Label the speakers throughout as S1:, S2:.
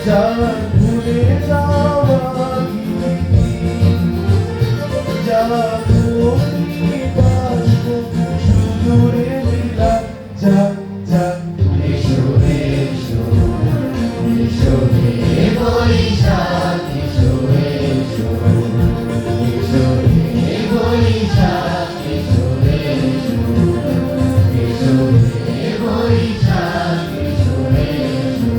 S1: যার ভুলে যাওয়া যা তুমি বাসবো সুদূরে দিলা যা যা
S2: এসো এসো এসো হে বৈশাখ এসো এসো এসো হে বৈশাখ এসো এসো এসো হে বৈশাখ এসো এসো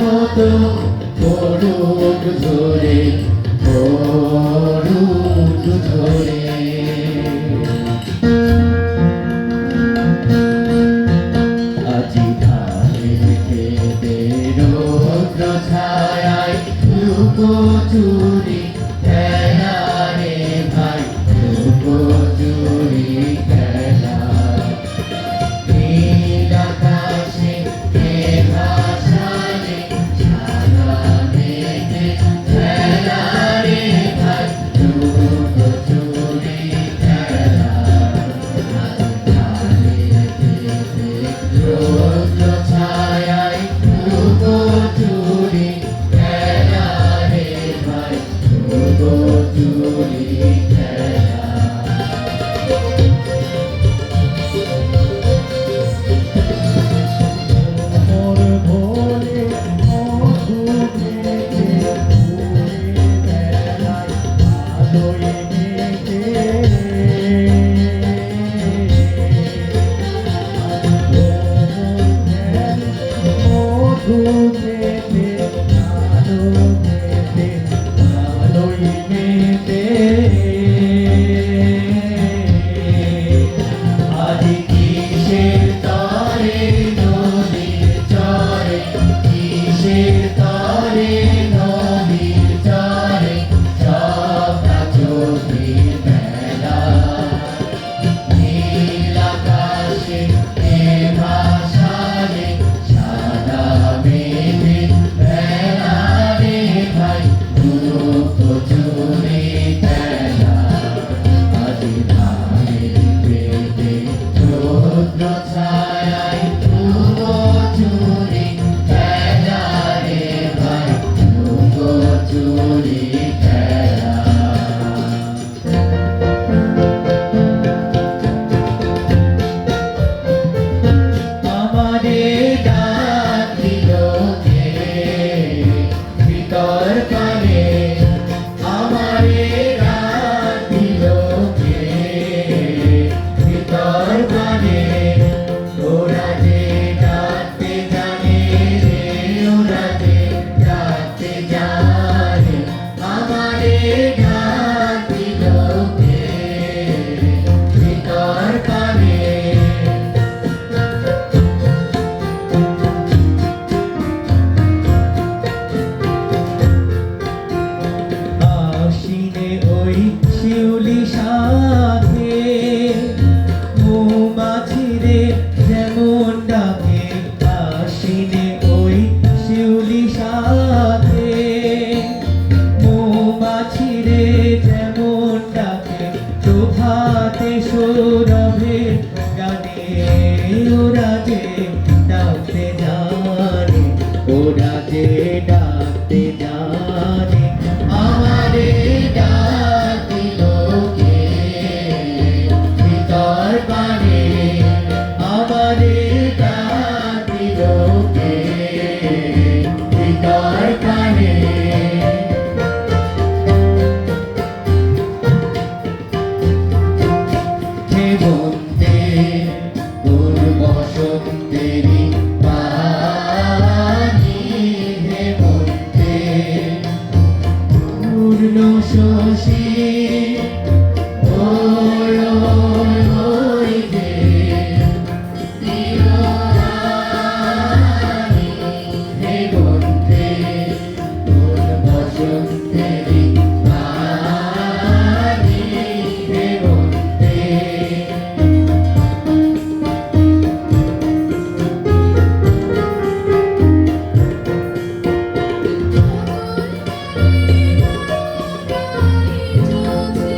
S2: মতো পড়ুক ধরে লুকোচুরি খেলা রে ভাই লুকোচুরি খেলা নীল আকাশে মেঘ ভাসালে সাদা মেঘে খেলা রে ভাই লুকোচুরি খেলা রৌদ্র ছায়ায় লুকোচুরি খেলা রে ভাই লুকোচুরি খেলা
S1: মোর ভোলে মধু মেতে ঘুরে বেড়ায় আলোয় মেতে মধু মেতে আলো মেতে আলোয় মেতে
S2: আজ কিসের তরে নদীর চরে কিসের তরে নদীর চরে চকা চোখের মেলা নীল আকাশে মেঘ ভাসালে সাদা মেঘে বেলা রে ভাই লুকোচুরি খেলা আজ ধানের পেটে রৌদ্র ছায়ায় লুকোচুরি খেলা রে ভাই লুকোচুরি খেলা আমাদের ডাক দিল কে ভিতর কানে আমাদের ডাক দিল কে ভিতর কানে ওরা যে ডাকতে জানে রে ওরা যে ডাকতে জানে আমাদের ডাক দিল কে ভিতর কানে
S1: আশিনে ওই শিউলি সাথে মৌমাছিরে যেমন ডাকে আশিনে ওই শিউলি সাথে মৌমাছিরে যেমন ডাকে প্রভাতে সৌরভের গানে ওরা যে ডাকতে জানে ওরা যে ডাকতে জানে
S2: আমাদের ডাক দিল কে ভিতর কানে আমাদের ডাক দিল কে ভিতর কানে হেমন্তে কোন বসন্তেরি পানি হেমন্তে পূর্ণ শশী ওই ওই ওই যে চিররানী হেমন্তে কোন বসন্তেরি পানি হেমন্তে
S3: Thank you.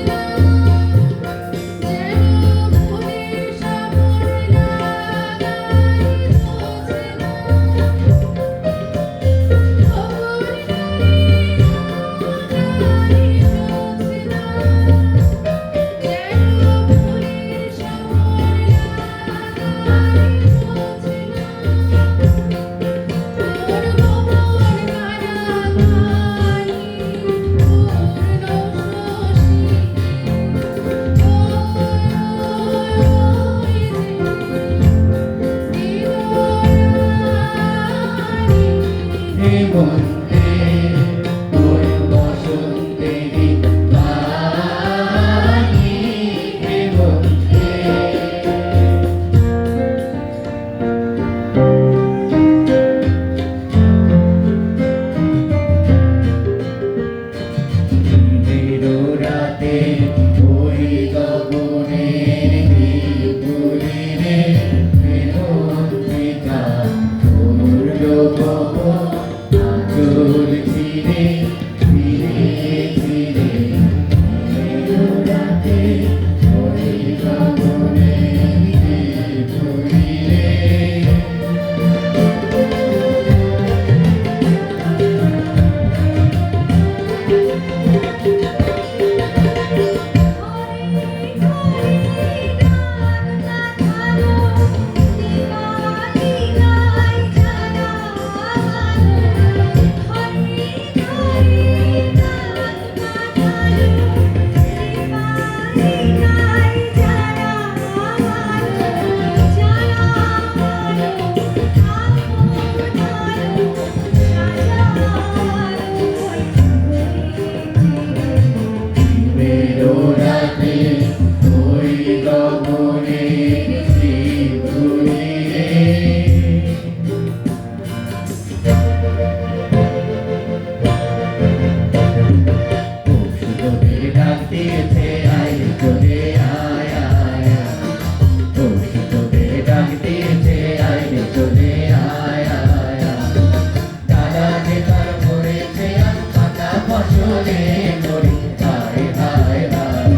S2: মরি হায় হায় হায়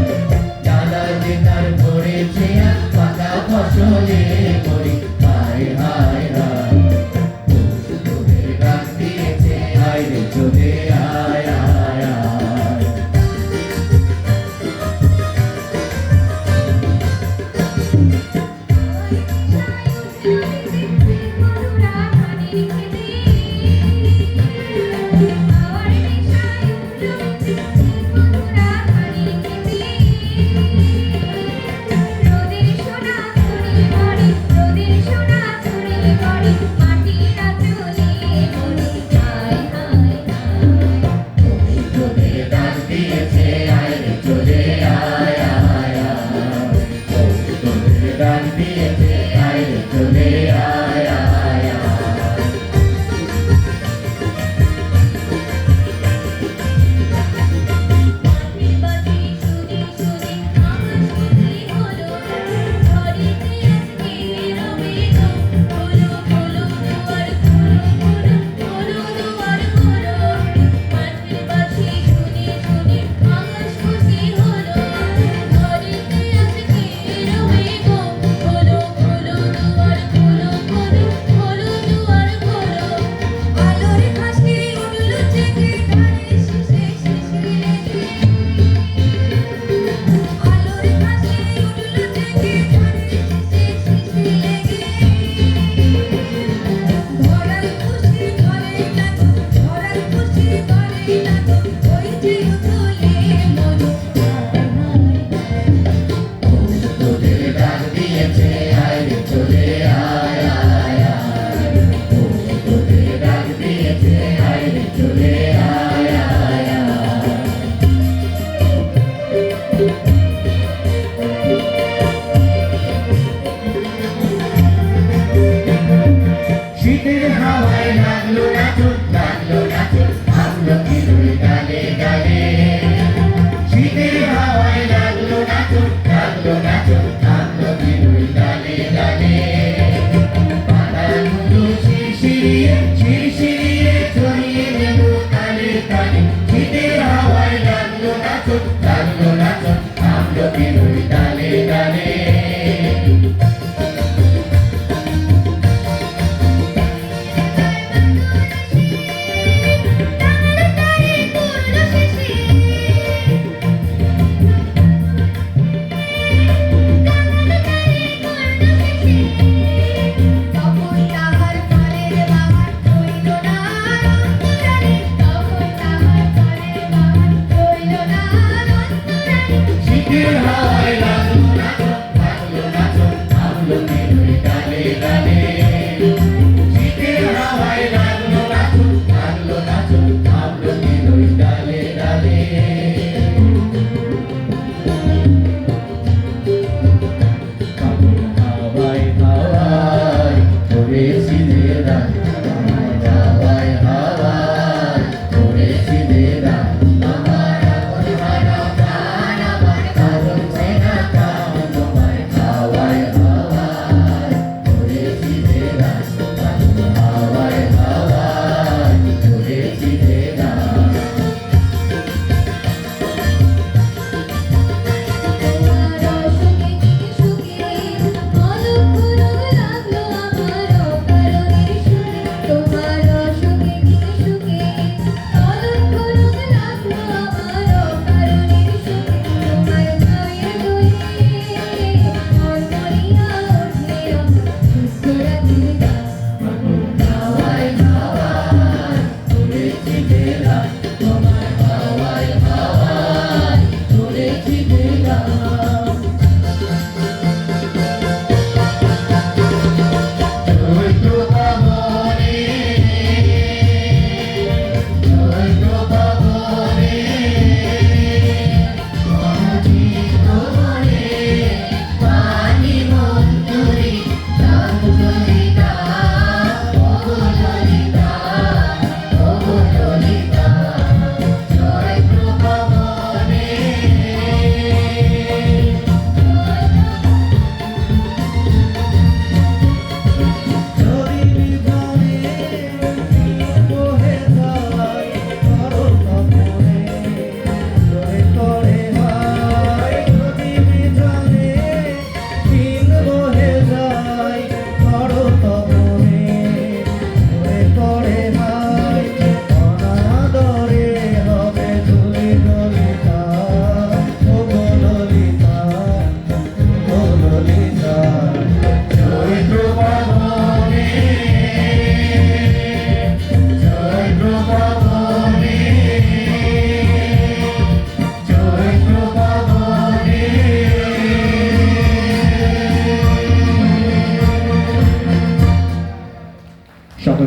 S2: জ্বালা যে তার পড়েছে আর পাকা ফসলে মরি হায় হায় হায় তোদের গান দিয়েছে আয় রে চলে আয় আয় আয় তোদের গান দিয়েছে আয় রে চলে আয় আয় আয় তোদের গান দিয়েছে আয় রে চলে আয় আয় আয়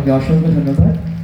S1: তোমাকে অসংখ্য ধন্যবাদ।